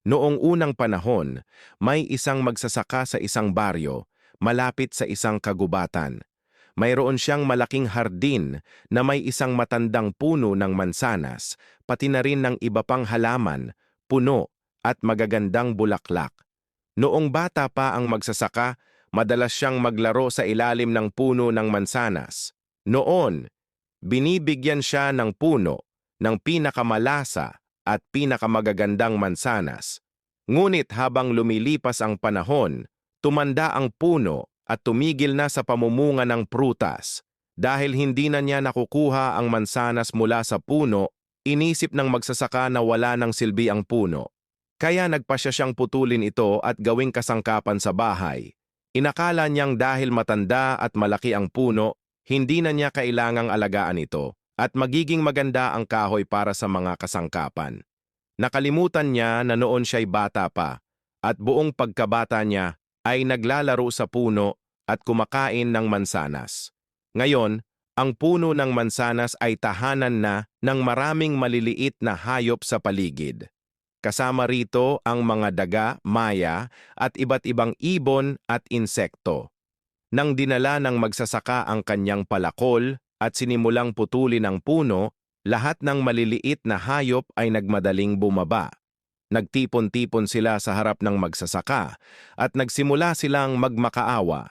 Noong unang panahon, may isang magsasaka sa isang baryo, malapit sa isang kagubatan. Mayroon siyang malaking hardin na may isang matandang puno ng mansanas, pati na rin ng iba pang halaman, puno, at magagandang bulaklak. Noong bata pa ang magsasaka, madalas siyang maglaro sa ilalim ng puno ng mansanas. Noon, binibigyan siya ng puno ng pinakamalasa at pinakamagagandang mansanas. Ngunit habang lumilipas ang panahon, tumanda ang puno at tumigil na sa pamumunga ng prutas. Dahil hindi na niya nakukuha ang mansanas mula sa puno, inisip ng magsasaka na wala ng silbi ang puno. Kaya nagpasya siyang putulin ito at gawing kasangkapan sa bahay. Inakala niyang dahil matanda at malaki ang puno, hindi na niya kailangang alagaan ito at magiging maganda ang kahoy para sa mga kasangkapan. Nakalimutan niya na noon siya'y bata pa at buong pagkabata niya ay naglalaro sa puno at kumakain ng mansanas. Ngayon, ang puno ng mansanas ay tahanan na ng maraming maliliit na hayop sa paligid. Kasama rito ang mga daga, maya at iba't ibang ibon at insekto. Nang dinala ng magsasaka ang kanyang palakol at sinimulang putulin ang puno, lahat ng maliliit na hayop ay nagmadaling bumaba. Nagtipon-tipon sila sa harap ng magsasaka at nagsimula silang magmakaawa.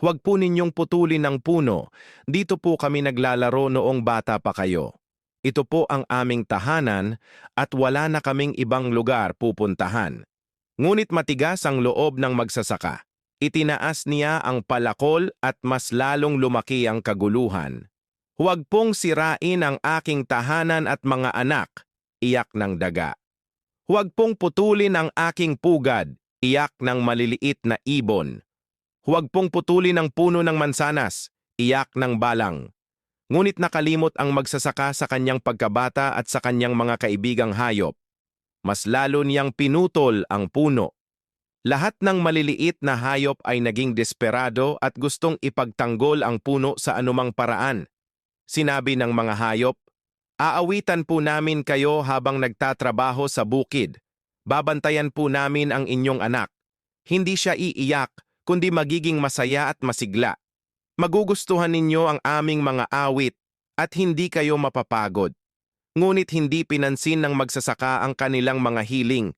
"Huwag po ninyong putulin ang puno, dito po kami naglalaro noong bata pa kayo. Ito po ang aming tahanan at wala na kaming ibang lugar pupuntahan." Ngunit matigas ang loob ng magsasaka. Itinaas niya ang palakol at mas lalong lumaki ang kaguluhan. "Huwag pong sirain ang aking tahanan at mga anak," iyak ng daga. "Huwag pong putulin ang aking pugad," iyak ng maliliit na ibon. "Huwag pong putulin ang puno ng mansanas," iyak ng balang. Ngunit nakalimot ang magsasaka sa kanyang pagkabata at sa kanyang mga kaibigang hayop. Mas lalo niyang pinutol ang puno. Lahat ng maliliit na hayop ay naging desperado at gustong ipagtanggol ang puno sa anumang paraan. Sinabi ng mga hayop, "Aawitan po namin kayo habang nagtatrabaho sa bukid. Babantayan po namin ang inyong anak. Hindi siya iiyak, kundi magiging masaya at masigla. Magugustuhan ninyo ang aming mga awit at hindi kayo mapapagod." Ngunit hindi pinansin ng magsasaka ang kanilang mga hiling.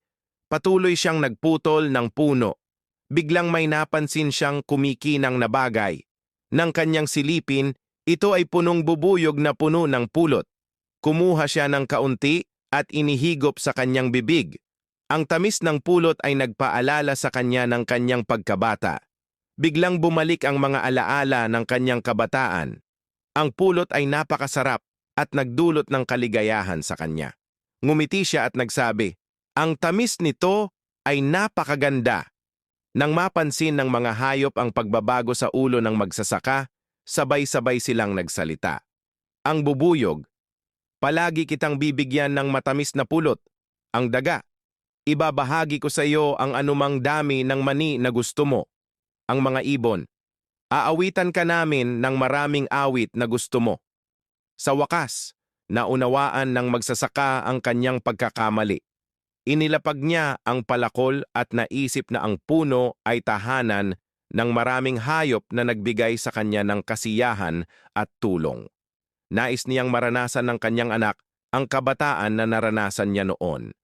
Patuloy siyang nagputol ng puno. Biglang may napansin siyang kumikinang na bagay. Nang kanyang silipin, ito ay punong bubuyog na puno ng pulot. Kumuha siya ng kaunti at inihigop sa kanyang bibig. Ang tamis ng pulot ay nagpaalala sa kanya ng kanyang pagkabata. Biglang bumalik ang mga alaala ng kanyang kabataan. Ang pulot ay napakasarap at nagdulot ng kaligayahan sa kanya. Ngumiti siya at nagsabi, "Ang tamis nito ay napakaganda." Nang mapansin ng mga hayop ang pagbabago sa ulo ng magsasaka, sabay-sabay silang nagsalita. Ang bubuyog, "Palagi kitang bibigyan ng matamis na pulot." Ang daga, "Ibabahagi ko sa iyo ang anumang dami ng mani na gusto mo." Ang mga ibon, "Aawitan ka namin ng maraming awit na gusto mo." Sa wakas, naunawaan ng magsasaka ang kanyang pagkakamali. Inilapag niya ang palakol at naisip na ang puno ay tahanan ng maraming hayop na nagbigay sa kanya ng kasiyahan at tulong. Nais niyang maranasan ng kanyang anak ang kabataan na naranasan niya noon.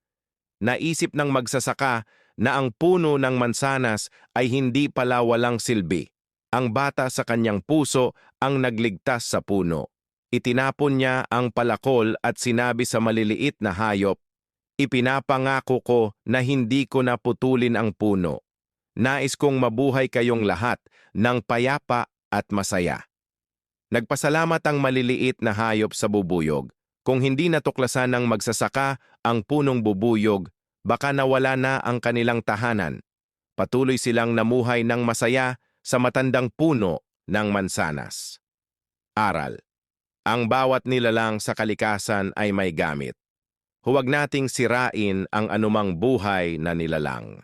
Naisip ng magsasaka na ang puno ng mansanas ay hindi pala walang silbi. Ang bata sa kanyang puso ang nagligtas sa puno. Itinapon niya ang palakol at sinabi sa maliliit na hayop, "Ipinapangako ko na hindi ko na putulin ang puno. Nais kong mabuhay kayong lahat ng payapa at masaya." Nagpasalamat ang maliliit na hayop sa bubuyog. Kung hindi natuklasan ng magsasaka ang punong bubuyog, baka nawala na ang kanilang tahanan. Patuloy silang namuhay ng masaya sa matandang puno ng mansanas. Aral: ang bawat nilalang sa kalikasan ay may gamit. Huwag nating sirain ang anumang buhay na nilalang.